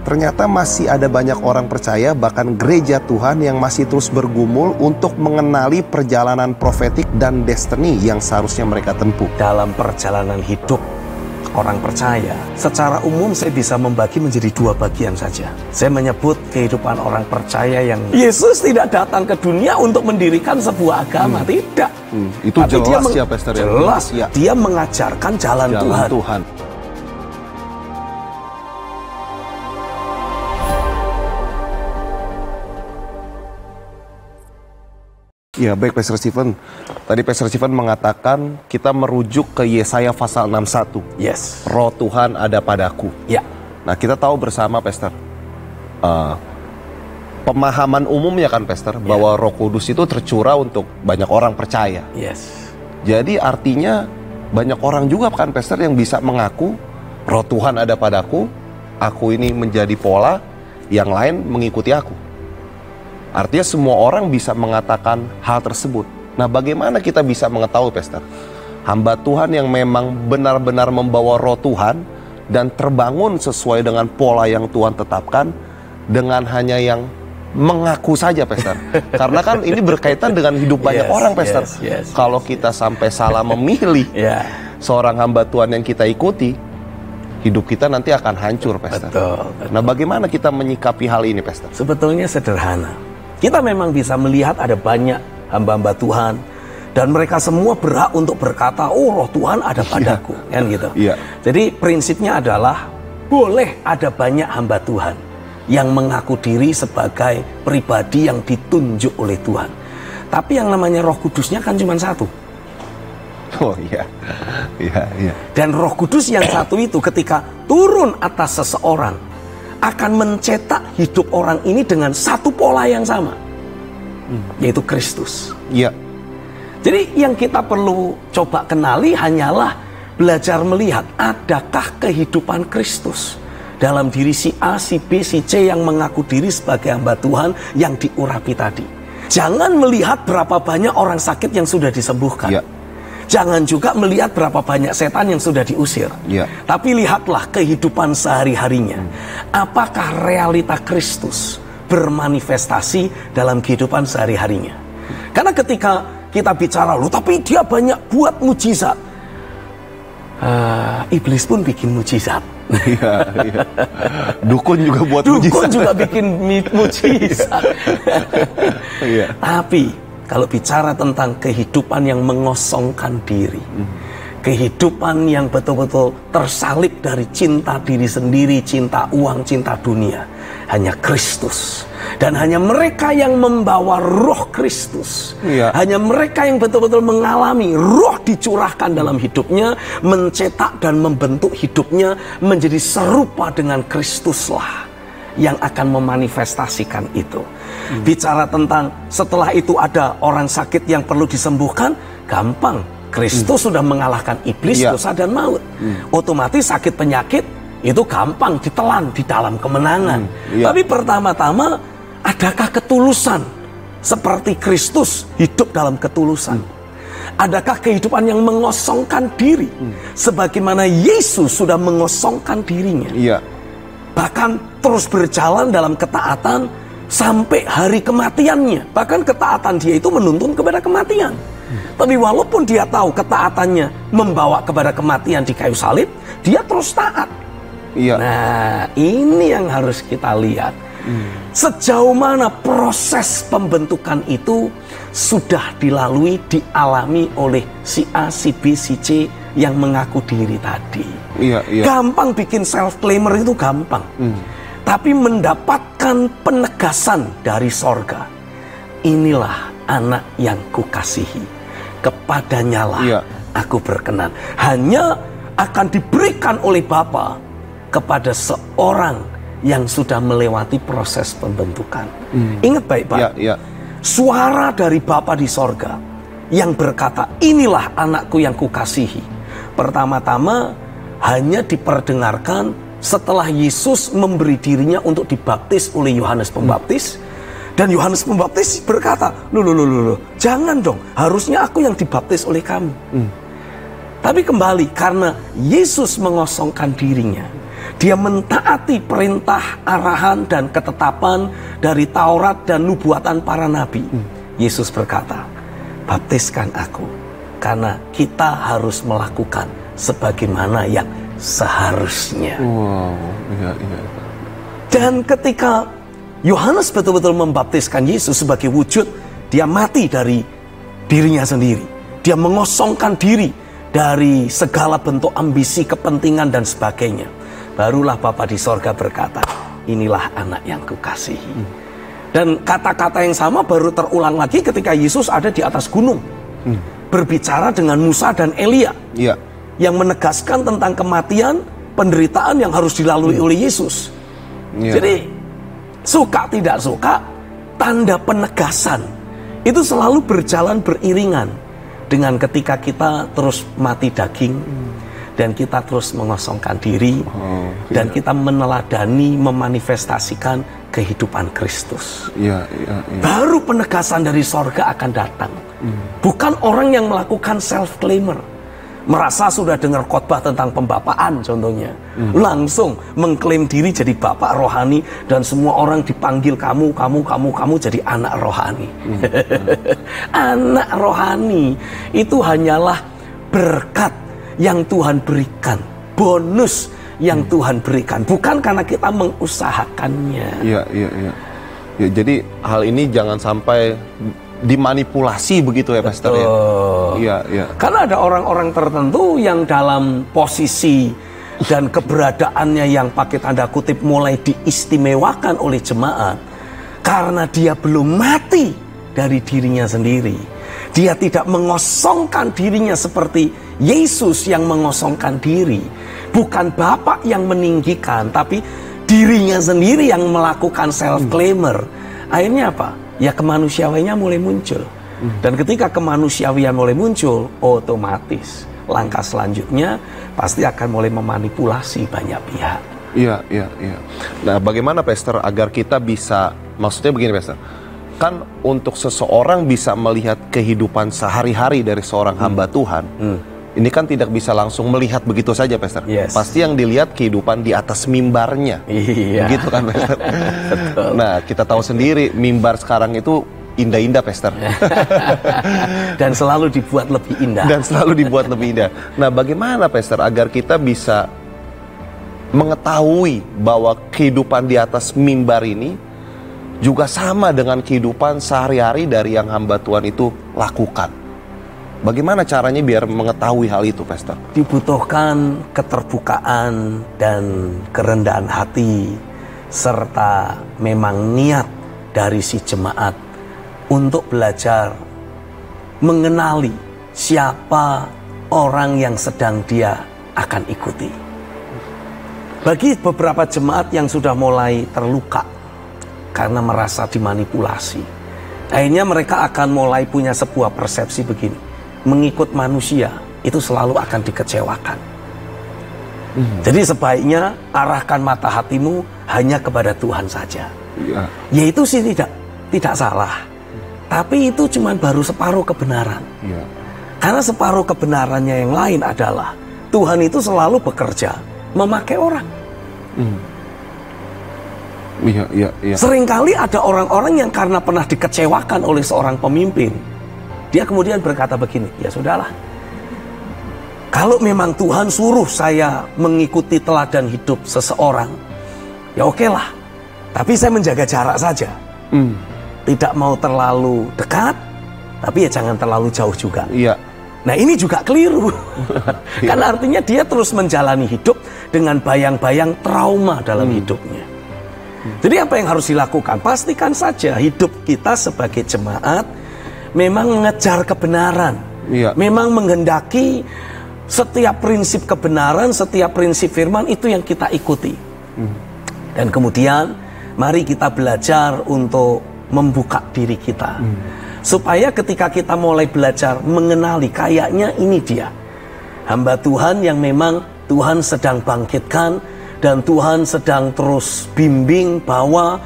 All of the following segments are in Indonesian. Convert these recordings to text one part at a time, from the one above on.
ternyata masih ada banyak orang percaya, bahkan gereja Tuhan yang masih terus bergumul untuk mengenali perjalanan profetik dan destiny yang seharusnya mereka tempuh. Dalam perjalanan hidup orang percaya, secara umum saya bisa membagi menjadi dua bagian saja. Saya menyebut kehidupan orang percaya yang Yesus tidak datang ke dunia untuk mendirikan sebuah agama, tidak. Itu tapi jelas ya, Pastor. Jelas, ya. Dia mengajarkan jalan Tuhan. Ya, baik Pastor Stephen. Tadi Pastor Stephen mengatakan kita merujuk ke Yesaya pasal 61. Yes. Roh Tuhan ada padaku. Ya. Nah, kita tahu bersama, Pastor, pemahaman umumnya kan, Pastor, bahwa Roh Kudus itu tercurah untuk banyak orang percaya. Yes. Jadi artinya banyak orang juga kan, Pastor, yang bisa mengaku Roh Tuhan ada padaku, aku ini menjadi pola, yang lain mengikuti aku. Artinya semua orang bisa mengatakan hal tersebut. Nah, bagaimana kita bisa mengetahui, Pastor? Hamba Tuhan yang memang benar-benar membawa Roh Tuhan dan terbangun sesuai dengan pola yang Tuhan tetapkan, dengan hanya yang mengaku saja, Pastor. Karena kan ini berkaitan dengan hidup banyak orang, Pastor. Kalau kita sampai salah memilih seorang hamba Tuhan yang kita ikuti, hidup kita nanti akan hancur, Pastor. Betul. Nah, bagaimana kita menyikapi hal ini, Pastor? Sebetulnya sederhana. Kita memang bisa melihat ada banyak hamba-hamba Tuhan, dan mereka semua berhak untuk berkata, oh Roh Tuhan ada padaku, kan gitu. Jadi prinsipnya adalah boleh ada banyak hamba Tuhan yang mengaku diri sebagai pribadi yang ditunjuk oleh Tuhan. Tapi yang namanya Roh Kudusnya kan cuma satu. Oh iya. Dan Roh Kudus yang satu itu ketika turun atas seseorang akan mencetak hidup orang ini dengan satu pola yang sama, yaitu Kristus. Jadi yang kita perlu coba kenali hanyalah belajar melihat adakah kehidupan Kristus dalam diri si A, si B, si C yang mengaku diri sebagai hamba Tuhan yang diurapi tadi. Jangan melihat berapa banyak orang sakit yang sudah disembuhkan. Jangan juga melihat berapa banyak setan yang sudah diusir. Tapi lihatlah kehidupan sehari-harinya. Apakah realita Kristus bermanifestasi dalam kehidupan sehari-harinya? Karena ketika kita bicara, loh tapi dia banyak buat mujizat. Iblis pun bikin mujizat. Dukun juga buat mujizat. Dukun juga bikin mujizat. Tapi kalau bicara tentang kehidupan yang mengosongkan diri, kehidupan yang betul-betul tersalib dari cinta diri sendiri, cinta uang, cinta dunia, hanya Kristus. Dan hanya mereka yang membawa Roh Kristus, hanya mereka yang betul-betul mengalami Roh dicurahkan dalam hidupnya, mencetak dan membentuk hidupnya menjadi serupa dengan Kristuslah yang akan memanifestasikan itu. Bicara tentang setelah itu ada orang sakit yang perlu disembuhkan, gampang. Kristus sudah mengalahkan iblis, dosa dan maut. Otomatis sakit penyakit itu gampang ditelan di dalam kemenangan. Tapi pertama-tama, adakah ketulusan seperti Kristus hidup dalam ketulusan? Adakah kehidupan yang mengosongkan diri sebagaimana Yesus sudah mengosongkan dirinya? Bahkan terus berjalan dalam ketaatan sampai hari kematiannya. Bahkan ketaatan dia itu menuntun kepada kematian. Tapi walaupun dia tahu ketaatannya membawa kepada kematian di kayu salib, dia terus taat. Nah, ini yang harus kita lihat. Sejauh mana proses pembentukan itu sudah dilalui, dialami oleh si A, si B, si C yang mengaku diri tadi. Gampang bikin self-claimer itu gampang. Tapi mendapatkan penegasan dari sorga, inilah anak yang kukasihi, kepadanyalah aku berkenan. Hanya akan diberikan oleh Bapa kepada seorang yang sudah melewati proses pembentukan. Ingat baik-baik, suara dari Bapa di sorga yang berkata, inilah anakku yang kukasihi, pertama-tama hanya diperdengarkan setelah Yesus memberi dirinya untuk dibaptis oleh Yohanes Pembaptis. Dan Yohanes Pembaptis berkata, loh, jangan dong, harusnya aku yang dibaptis oleh kamu. Tapi kembali, karena Yesus mengosongkan dirinya, Dia mentaati perintah, arahan, dan ketetapan dari Taurat dan nubuatan para nabi. Yesus berkata, baptiskan aku, karena kita harus melakukan sebagaimana yang seharusnya. Wow, iya. Dan ketika Yohanes betul-betul membaptiskan Yesus sebagai wujud, dia mati dari dirinya sendiri. Dia mengosongkan diri dari segala bentuk ambisi, kepentingan, dan sebagainya. Barulah Bapa di sorga berkata, inilah anak yang kukasihi. Dan kata-kata yang sama baru terulang lagi ketika Yesus ada di atas gunung. Berbicara dengan Musa dan Elia. Iya. Yang menegaskan tentang kematian, penderitaan yang harus dilalui oleh Yesus. Iya. Jadi, suka tidak suka, tanda penegasan itu selalu berjalan beriringan dengan ketika kita terus mati daging dan kita terus mengosongkan diri dan kita meneladani, memanifestasikan kehidupan Kristus. Iya. Baru penegasan dari sorga akan datang. Bukan orang yang melakukan self-claimer, merasa sudah dengar khotbah tentang pembapaan contohnya, langsung mengklaim diri jadi bapak rohani dan semua orang dipanggil kamu jadi anak rohani. Anak rohani itu hanyalah berkat yang Tuhan berikan, bonus yang Tuhan berikan, bukan karena kita mengusahakannya. Iya. Ya, jadi hal ini jangan sampai dimanipulasi begitu ya, Pastor ya. Iya. Karena ada orang-orang tertentu yang dalam posisi dan keberadaannya yang pakai tanda kutip mulai diistimewakan oleh jemaat karena dia belum mati dari dirinya sendiri. Dia tidak mengosongkan dirinya seperti Yesus yang mengosongkan diri. Bukan Bapak yang meninggikan, tapi dirinya sendiri yang melakukan self-claimer. Akhirnya apa? Ya kemanusiawiannya mulai muncul. Dan ketika kemanusiawian mulai muncul, otomatis langkah selanjutnya pasti akan mulai memanipulasi banyak pihak. Iya. Nah, bagaimana Pastor agar kita bisa, maksudnya begini Pastor, kan untuk seseorang bisa melihat kehidupan sehari-hari dari seorang hamba Tuhan, ini kan tidak bisa langsung melihat begitu saja Pastor. Yes. Pasti yang dilihat kehidupan di atas mimbarnya. Iya. Begitu kan Pastor. Nah, kita tahu sendiri mimbar sekarang itu indah-indah Pastor. Dan selalu dibuat lebih indah. Nah, bagaimana Pastor agar kita bisa mengetahui bahwa kehidupan di atas mimbar ini juga sama dengan kehidupan sehari-hari dari yang hamba Tuhan itu lakukan? Bagaimana caranya biar mengetahui hal itu, Pastor? Dibutuhkan keterbukaan dan kerendahan hati, serta memang niat dari si jemaat untuk belajar mengenali siapa orang yang sedang dia akan ikuti. Bagi beberapa jemaat yang sudah mulai terluka karena merasa dimanipulasi, akhirnya mereka akan mulai punya sebuah persepsi begini: mengikut manusia itu selalu akan dikecewakan. Jadi sebaiknya arahkan mata hatimu hanya kepada Tuhan saja. Ya. Yaitu sih tidak salah. Tapi itu cuma baru separuh kebenaran. Ya. Karena separuh kebenarannya yang lain adalah Tuhan itu selalu bekerja memakai orang. Iya. Seringkali ada orang-orang yang karena pernah dikecewakan oleh seorang pemimpin, dia kemudian berkata begini, ya sudahlah, kalau memang Tuhan suruh saya mengikuti teladan hidup seseorang, ya oke lah, tapi saya menjaga jarak saja. Tidak mau terlalu dekat, tapi ya jangan terlalu jauh juga. Iya. Nah ini juga keliru. Karena artinya dia terus menjalani hidup dengan bayang-bayang trauma dalam hidupnya. Jadi apa yang harus dilakukan? Pastikan saja hidup kita sebagai jemaat memang mengejar kebenaran. Iya. Memang menghendaki setiap prinsip kebenaran, setiap prinsip firman itu yang kita ikuti. Dan kemudian mari kita belajar untuk membuka diri kita. Supaya ketika kita mulai belajar mengenali, kayaknya ini dia hamba Tuhan yang memang Tuhan sedang bangkitkan dan Tuhan sedang terus bimbing, bawa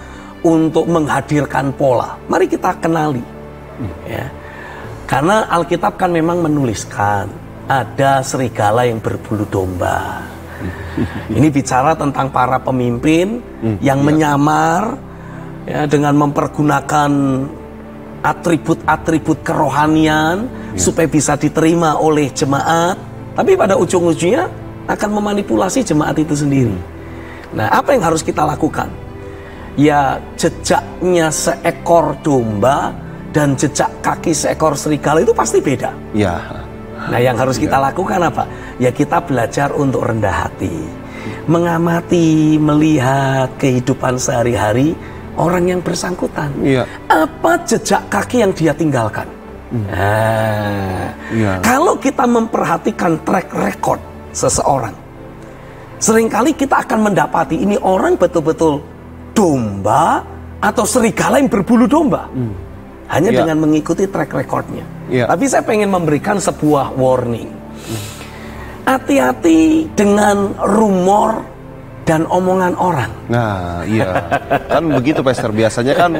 untuk menghadirkan pola. Mari kita kenali. Ya. Karena Alkitab kan memang menuliskan ada serigala yang berbulu domba, Ini bicara tentang para pemimpin yang menyamar ya, dengan mempergunakan atribut-atribut kerohanian supaya bisa diterima oleh jemaat, tapi pada ujung-ujungnya akan memanipulasi jemaat itu sendiri. Nah, apa yang harus kita lakukan? Ya, jejaknya seekor domba dan jejak kaki seekor serigala itu pasti beda. Ya. Nah, yang harus kita lakukan apa? Ya, kita belajar untuk rendah hati, mengamati, melihat kehidupan sehari-hari orang yang bersangkutan. Ya. Apa jejak kaki yang dia tinggalkan? Kalau kita memperhatikan track record seseorang, seringkali kita akan mendapati ini orang betul-betul domba atau serigala yang berbulu domba. Hanya dengan mengikuti track recordnya. Tapi saya pengen memberikan sebuah warning. Hati-hati dengan rumor dan omongan orang. Nah, iya. Kan begitu, Pastor. Biasanya kan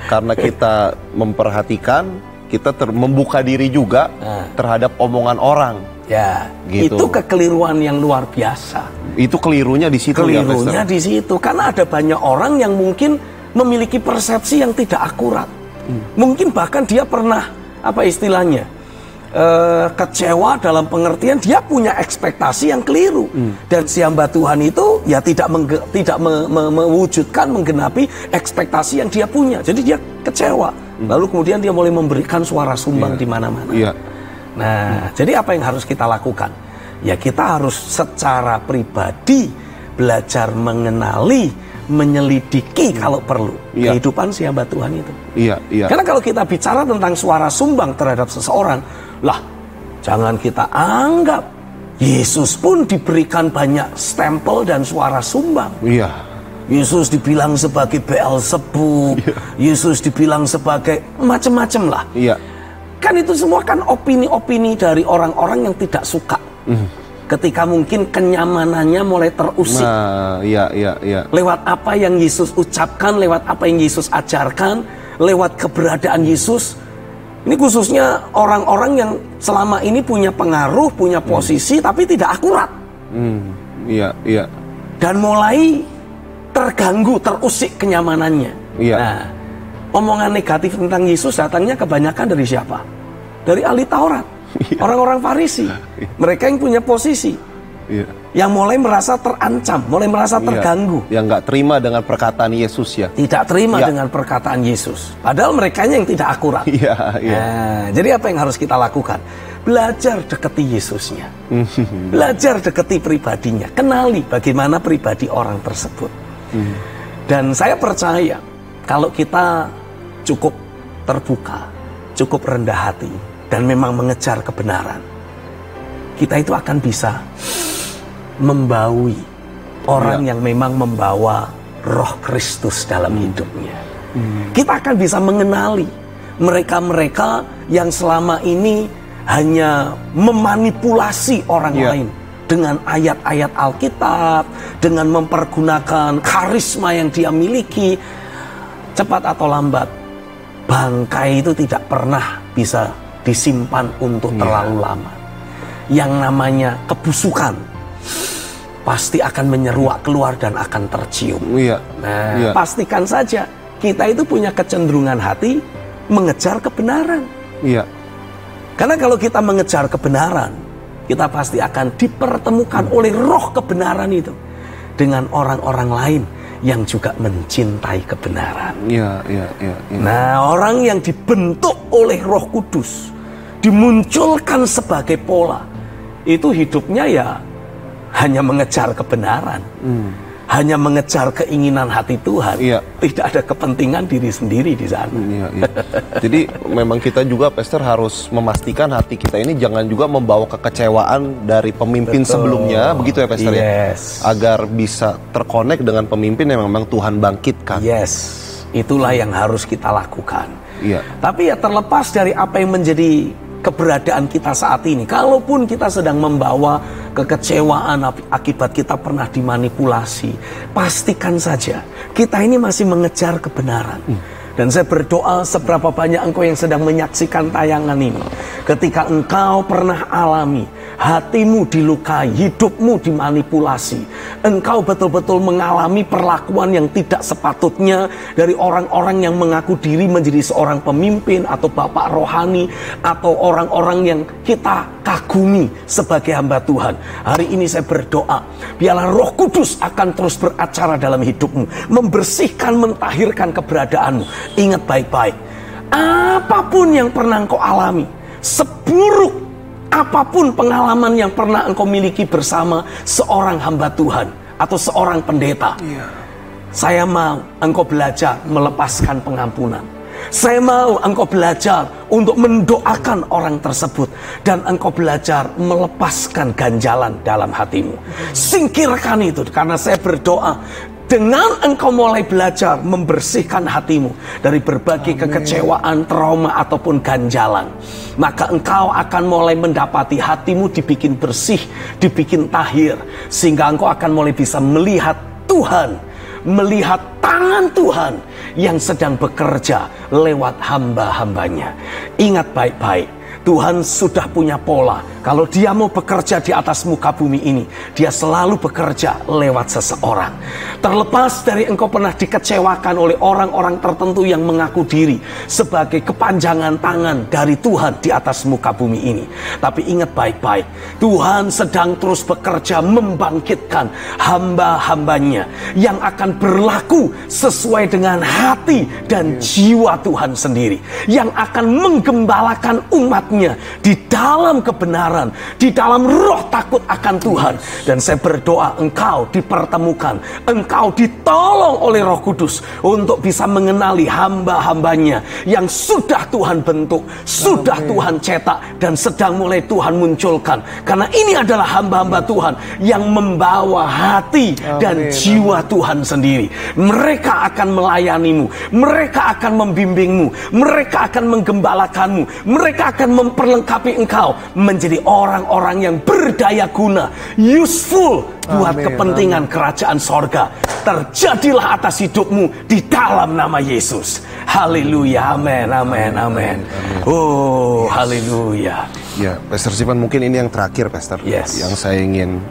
karena kita memperhatikan, kita membuka diri juga terhadap omongan orang. Ya, gitu. Itu kekeliruan yang luar biasa. Itu kelirunya di situ. Kelirunya di situ. Karena ada banyak orang yang mungkin memiliki persepsi yang tidak akurat. Mungkin bahkan dia pernah, apa istilahnya, kecewa dalam pengertian dia punya ekspektasi yang keliru. Dan si hamba Tuhan itu ya tidak mewujudkan, menggenapi ekspektasi yang dia punya. Jadi dia kecewa. Lalu kemudian dia mulai memberikan suara sumbang di mana-mana. Nah, jadi apa yang harus kita lakukan? Ya, kita harus secara pribadi belajar mengenali, menyelidiki kalau perlu kehidupan si hamba Tuhan itu. Karena kalau kita bicara tentang suara sumbang terhadap seseorang, lah, jangan kita anggap Yesus pun diberikan banyak stempel dan suara sumbang. Yesus dibilang sebagai Beelzebub, Yesus dibilang sebagai macam-macam lah. Kan itu semua kan opini-opini dari orang-orang yang tidak suka. Ketika mungkin kenyamanannya mulai terusik. Lewat apa yang Yesus ucapkan, lewat apa yang Yesus ajarkan, lewat keberadaan Yesus. Ini khususnya orang-orang yang selama ini punya pengaruh, punya posisi, tapi tidak akurat. Dan mulai terganggu, terusik kenyamanannya. Nah, omongan negatif tentang Yesus datangnya kebanyakan dari siapa? Dari ahli Taurat. Orang-orang Farisi, mereka yang punya posisi, yang mulai merasa terancam, mulai merasa terganggu, yang nggak terima dengan perkataan Yesus ya, tidak terima dengan perkataan Yesus, padahal mereka yang tidak akurat. Nah, jadi apa yang harus kita lakukan? Belajar deketi Yesusnya, belajar deketi pribadinya, kenali bagaimana pribadi orang tersebut. Dan saya percaya kalau kita cukup terbuka, cukup rendah hati, dan memang mengejar kebenaran, kita itu akan bisa membaui orang yang memang membawa roh Kristus dalam hidupnya. Kita akan bisa mengenali mereka-mereka yang selama ini hanya memanipulasi orang lain dengan ayat-ayat Alkitab, dengan mempergunakan karisma yang dia miliki. Cepat atau lambat, bangkai itu tidak pernah bisa disimpan untuk terlalu lama. Yang namanya kebusukan pasti akan menyeruak keluar dan akan tercium. Pastikan saja kita itu punya kecenderungan hati mengejar kebenaran. Karena kalau kita mengejar kebenaran, kita pasti akan dipertemukan oleh roh kebenaran itu dengan orang-orang lain yang juga mencintai kebenaran. Nah, orang yang dibentuk oleh Roh Kudus, dimunculkan sebagai pola, itu hidupnya ya hanya mengejar kebenaran, hanya mengejar keinginan hati Tuhan. Tidak ada kepentingan diri sendiri di sana. Jadi memang kita juga, Pastor, harus memastikan hati kita ini jangan juga membawa kekecewaan dari pemimpin sebelumnya, begitu ya, Pastor ya? Agar bisa terkonek dengan pemimpin yang memang Tuhan bangkitkan. Itulah yang harus kita lakukan. Tapi ya terlepas dari apa yang menjadi keberadaan kita saat ini, kalaupun kita sedang membawa kekecewaan akibat kita pernah dimanipulasi, pastikan saja kita ini masih mengejar kebenaran. Dan saya berdoa seberapa banyak engkau yang sedang menyaksikan tayangan ini. Ketika engkau pernah alami hatimu dilukai, hidupmu dimanipulasi, engkau betul-betul mengalami perlakuan yang tidak sepatutnya dari orang-orang yang mengaku diri menjadi seorang pemimpin atau bapak rohani atau orang-orang yang kita kagumi sebagai hamba Tuhan. Hari ini saya berdoa, biarlah Roh Kudus akan terus beracara dalam hidupmu, membersihkan, mentahirkan keberadaanmu. Ingat baik-baik, apapun yang pernah engkau alami, seburuk apapun pengalaman yang pernah engkau miliki bersama seorang hamba Tuhan atau seorang pendeta, saya mau engkau belajar melepaskan pengampunan. Saya mau engkau belajar untuk mendoakan orang tersebut, dan engkau belajar melepaskan ganjalan dalam hatimu. Singkirkan itu, karena saya berdoa, dengan engkau mulai belajar membersihkan hatimu dari berbagai kekecewaan, trauma, ataupun ganjalan, maka engkau akan mulai mendapati hatimu dibikin bersih, dibikin tahir, sehingga engkau akan mulai bisa melihat Tuhan, melihat tangan Tuhan yang sedang bekerja lewat hamba-hambanya. Ingat baik-baik, Tuhan sudah punya pola. Kalau dia mau bekerja di atas muka bumi ini, dia selalu bekerja lewat seseorang. Terlepas dari engkau pernah dikecewakan oleh orang-orang tertentu yang mengaku diri sebagai kepanjangan tangan dari Tuhan di atas muka bumi ini. Tapi ingat baik-baik, Tuhan sedang terus bekerja membangkitkan hamba-hambanya yang akan berlaku sesuai dengan hati dan jiwa Tuhan sendiri, yang akan menggembalakan umatnya di dalam kebenaran, di dalam roh takut akan Tuhan. Dan saya berdoa engkau dipertemukan, engkau ditolong oleh Roh Kudus untuk bisa mengenali hamba-hambanya yang sudah Tuhan bentuk, sudah Tuhan cetak, dan sedang mulai Tuhan munculkan. Karena ini adalah hamba-hamba Tuhan yang membawa hati dan jiwa Tuhan sendiri. Mereka akan melayanimu, mereka akan membimbingmu, mereka akan menggembalakanmu, mereka akan memperlengkapi engkau menjadi orang-orang yang berdaya guna, useful buat kepentingan kerajaan sorga. Terjadilah atas hidupmu di dalam nama Yesus. Haleluya, amin, amin, amin. Oh, haleluya. Ya, Pastor Stephen, mungkin ini yang terakhir, Pastor. Yes.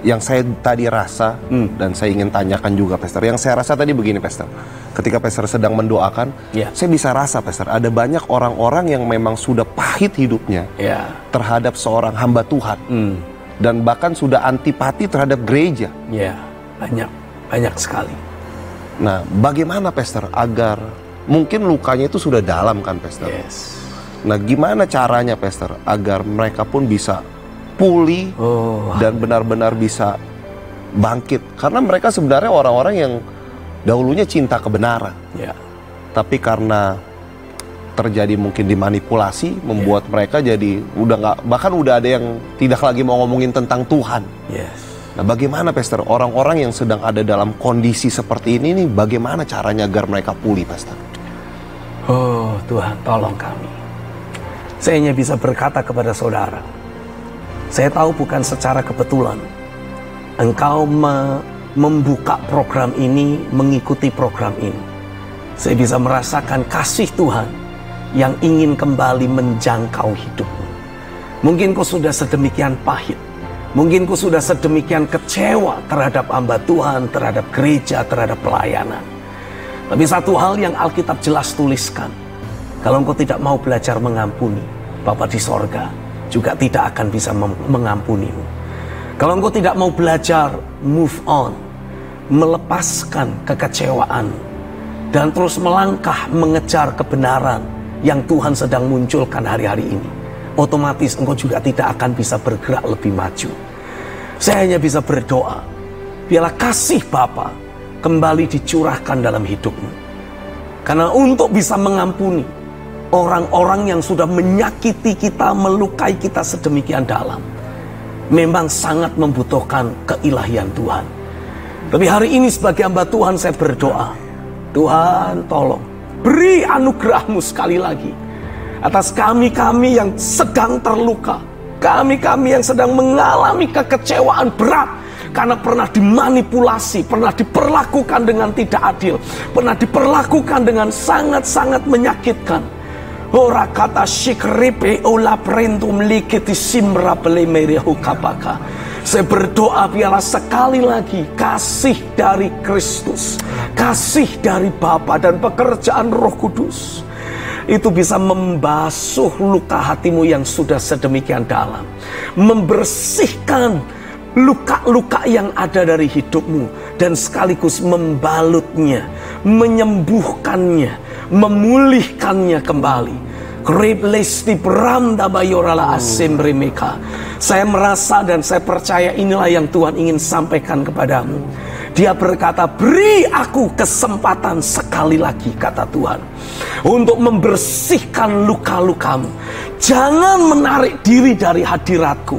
Yang saya tadi rasa dan saya ingin tanyakan juga, Pastor. Yang saya rasa tadi begini, Pastor. Ketika Pastor sedang mendoakan, saya bisa rasa, Pastor, ada banyak orang-orang yang memang sudah pahit hidupnya terhadap seorang hamba Tuhan, dan bahkan sudah antipati terhadap gereja. Ya, banyak sekali. Nah, bagaimana, Pastor, agar mungkin lukanya itu sudah dalam, kan, Pastor? Yes. Nah, gimana caranya, Pastor, agar mereka pun bisa pulih dan benar-benar bisa bangkit? Karena mereka sebenarnya orang-orang yang dahulunya cinta kebenaran, tapi karena terjadi mungkin dimanipulasi, membuat mereka jadi udah nggak, bahkan udah ada yang tidak lagi mau ngomongin tentang Tuhan. Nah, bagaimana, Pastor, orang-orang yang sedang ada dalam kondisi seperti ini nih, bagaimana caranya agar mereka pulih, Pastor? Oh Tuhan, tolong kami. Saya hanya bisa berkata kepada saudara, saya tahu bukan secara kebetulan engkau membuka program ini, mengikuti program ini. Saya bisa merasakan kasih Tuhan yang ingin kembali menjangkau hidupmu. Mungkin kau sudah sedemikian pahit, mungkin kau sudah sedemikian kecewa terhadap hamba Tuhan, terhadap gereja, terhadap pelayanan. Tapi satu hal yang Alkitab jelas tuliskan, kalau engkau tidak mau belajar mengampuni, Bapa di sorga juga tidak akan bisa mengampunimu. Kalau engkau tidak mau belajar move on, melepaskan kekecewaan, dan terus melangkah mengejar kebenaran yang Tuhan sedang munculkan hari-hari ini, otomatis engkau juga tidak akan bisa bergerak lebih maju. Saya hanya bisa berdoa, biarlah kasih Bapa kembali dicurahkan dalam hidupmu. Karena untuk bisa mengampuni orang-orang yang sudah menyakiti kita, melukai kita sedemikian dalam, memang sangat membutuhkan keilahian Tuhan. Tapi hari ini sebagai hamba Tuhan saya berdoa, Tuhan tolong beri anugerah-Mu sekali lagi atas kami-kami yang sedang terluka, kami-kami yang sedang mengalami kekecewaan berat karena pernah dimanipulasi, pernah diperlakukan dengan tidak adil, pernah diperlakukan dengan sangat-sangat menyakitkan. Ora kata shikripe ola prentum likiti simra belemerehu kapaka. Saya berdoa biarlah sekali lagi kasih dari Kristus, kasih dari Bapa dan pekerjaan Roh Kudus itu bisa membasuh luka hatimu yang sudah sedemikian dalam, membersihkan luka-luka yang ada dari hidupmu, dan sekaligus membalutnya, menyembuhkannya, memulihkannya kembali. Saya merasa dan saya percaya inilah yang Tuhan ingin sampaikan kepadamu. Dia berkata, beri aku kesempatan sekali lagi, kata Tuhan, untuk membersihkan luka-lukamu. Jangan menarik diri dari hadiratku.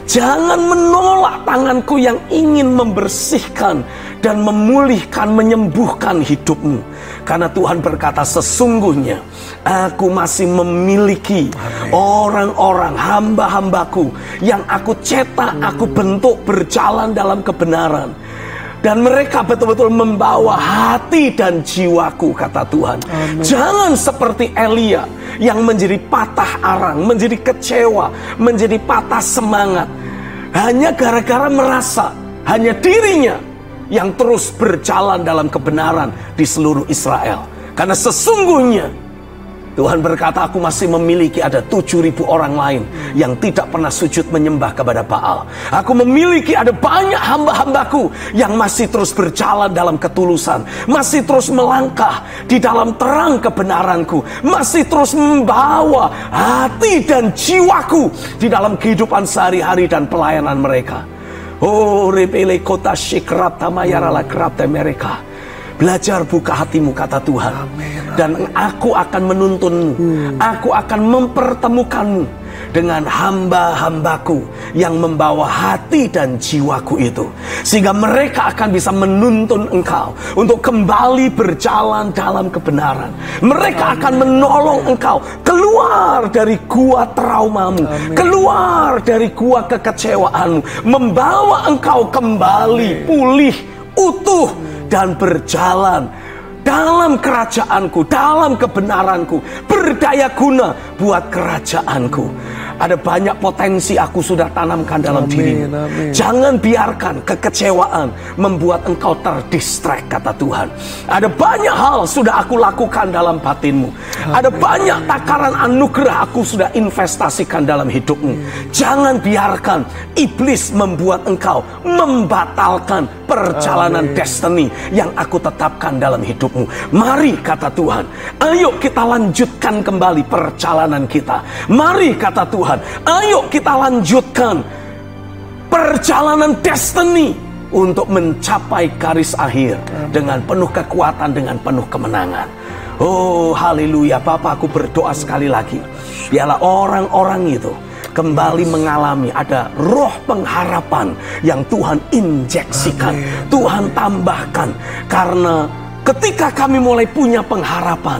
Jangan menolak tanganku yang ingin membersihkan dan memulihkan, menyembuhkan hidupmu. Karena Tuhan berkata, sesungguhnya aku masih memiliki orang-orang, hamba-hambaku yang aku cetak, aku bentuk berjalan dalam kebenaran. Dan mereka betul-betul membawa hati dan jiwaku, kata Tuhan. Amen. Jangan seperti Elia yang menjadi patah arang, menjadi kecewa, menjadi patah semangat. Hanya gara-gara merasa hanya dirinya yang terus berjalan dalam kebenaran di seluruh Israel. Karena sesungguhnya Tuhan berkata, aku masih memiliki ada 7.000 orang lain yang tidak pernah sujud menyembah kepada Baal. Aku memiliki ada banyak hamba-hambaku yang masih terus berjalan dalam ketulusan, masih terus melangkah di dalam terang kebenaranku, masih terus membawa hati dan jiwaku di dalam kehidupan sehari-hari dan pelayanan mereka. Oh, repele kota shikrap tamayarala krapte mereka. Belajar buka hatimu, kata Tuhan. Amen. Dan aku akan menuntunmu. Aku akan mempertemukanmu dengan hamba-hambaku yang membawa hati dan jiwaku itu. Sehingga mereka akan bisa menuntun engkau untuk kembali berjalan dalam kebenaran. Mereka akan menolong engkau keluar dari gua traumamu. Amen. Keluar dari gua kekecewaanmu. Membawa engkau kembali pulih, utuh, dan berjalan dalam kerajaanku, dalam kebenaranku, berdaya guna buat kerajaanku. Ada banyak potensi aku sudah tanamkan dalam dirimu. Jangan biarkan kekecewaan membuat engkau terdistract, kata Tuhan. Ada banyak hal sudah aku lakukan dalam batinmu. Ada banyak takaran anugerah aku sudah investasikan dalam hidupmu. Jangan biarkan iblis membuat engkau membatalkan perjalanan destiny yang aku tetapkan dalam hidupmu. Mari, kata Tuhan, ayo kita lanjutkan kembali perjalanan kita. Mari, kata Tuhan, ayo kita lanjutkan perjalanan destiny untuk mencapai garis akhir dengan penuh kekuatan, dengan penuh kemenangan. Oh, haleluya. Bapa, aku berdoa sekali lagi, biarlah orang-orang itu kembali mengalami ada roh pengharapan yang Tuhan injeksikan. Amen. Tuhan tambahkan. Karena ketika kami mulai punya pengharapan,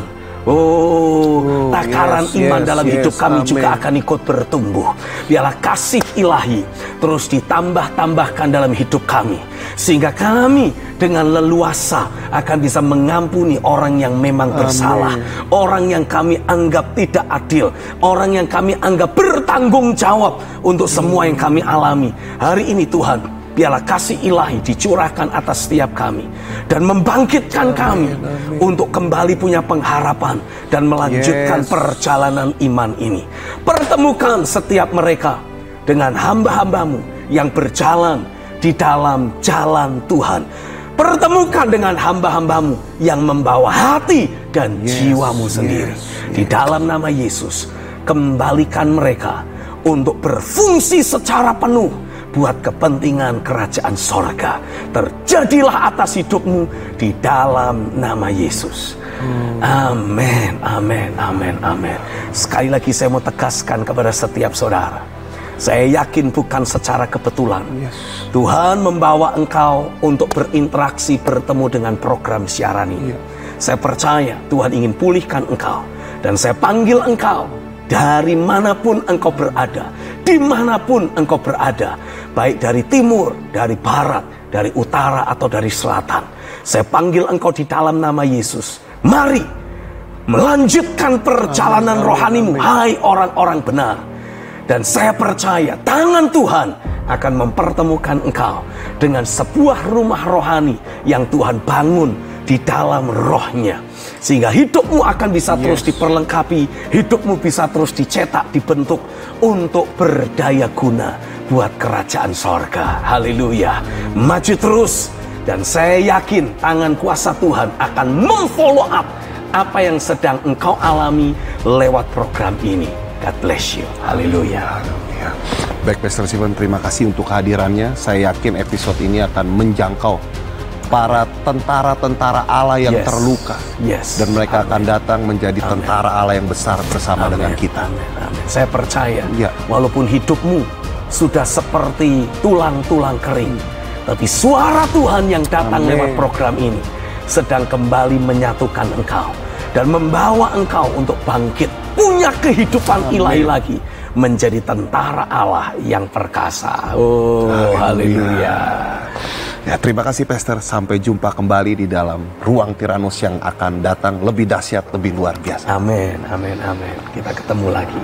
takaran iman dalam hidup kami juga akan ikut bertumbuh. Biarlah kasih ilahi terus ditambah-tambahkan dalam hidup kami, sehingga kami dengan leluasa akan bisa mengampuni orang yang memang bersalah, orang yang kami anggap tidak adil, orang yang kami anggap bertanggung jawab untuk semua yang kami alami. Hari ini Tuhan, biarlah kasih ilahi dicurahkan atas setiap kami dan membangkitkan kami untuk kembali punya pengharapan dan melanjutkan perjalanan iman ini. Pertemukan setiap mereka dengan hamba-hambamu yang berjalan di dalam jalan Tuhan. Pertemukan dengan hamba-hambamu yang membawa hati dan jiwamu sendiri. Di dalam nama Yesus, kembalikan mereka untuk berfungsi secara penuh buat kepentingan kerajaan sorga. Terjadilah atas hidupmu di dalam nama Yesus. Amin, amin, amin, amin. Sekali lagi saya mau tegaskan kepada setiap saudara, saya yakin bukan secara kebetulan Tuhan membawa engkau untuk berinteraksi, bertemu dengan program siaran ini. Saya percaya Tuhan ingin pulihkan engkau, dan saya panggil engkau dari manapun engkau berada, dimanapun engkau berada, baik dari timur, dari barat, dari utara atau dari selatan. Saya panggil engkau di dalam nama Yesus. Mari melanjutkan perjalanan rohanimu, hai orang-orang benar. Dan saya percaya tangan Tuhan akan mempertemukan engkau dengan sebuah rumah rohani yang Tuhan bangun di dalam rohnya. Sehingga hidupmu akan bisa terus diperlengkapi, hidupmu bisa terus dicetak, dibentuk untuk berdaya guna buat kerajaan sorga. Haleluya. Maju terus. Dan saya yakin tangan kuasa Tuhan akan memfollow up apa yang sedang engkau alami lewat program ini. God bless you. Haleluya. Baik, Pastor Steven, terima kasih untuk kehadirannya. Saya yakin episode ini akan menjangkau para tentara-tentara Allah yang terluka. Dan mereka akan datang menjadi tentara Allah yang besar bersama dengan kita. Amin. Saya percaya, walaupun hidupmu sudah seperti tulang-tulang kering, tapi suara Tuhan yang datang lewat program ini sedang kembali menyatukan engkau dan membawa engkau untuk bangkit, punya kehidupan ilahi lagi, menjadi tentara Allah yang perkasa. Oh, haleluya. Ya, terima kasih Pastor. Sampai jumpa kembali di dalam ruang Tiranos yang akan datang lebih dahsyat, lebih luar biasa. Amin. Kita ketemu lagi.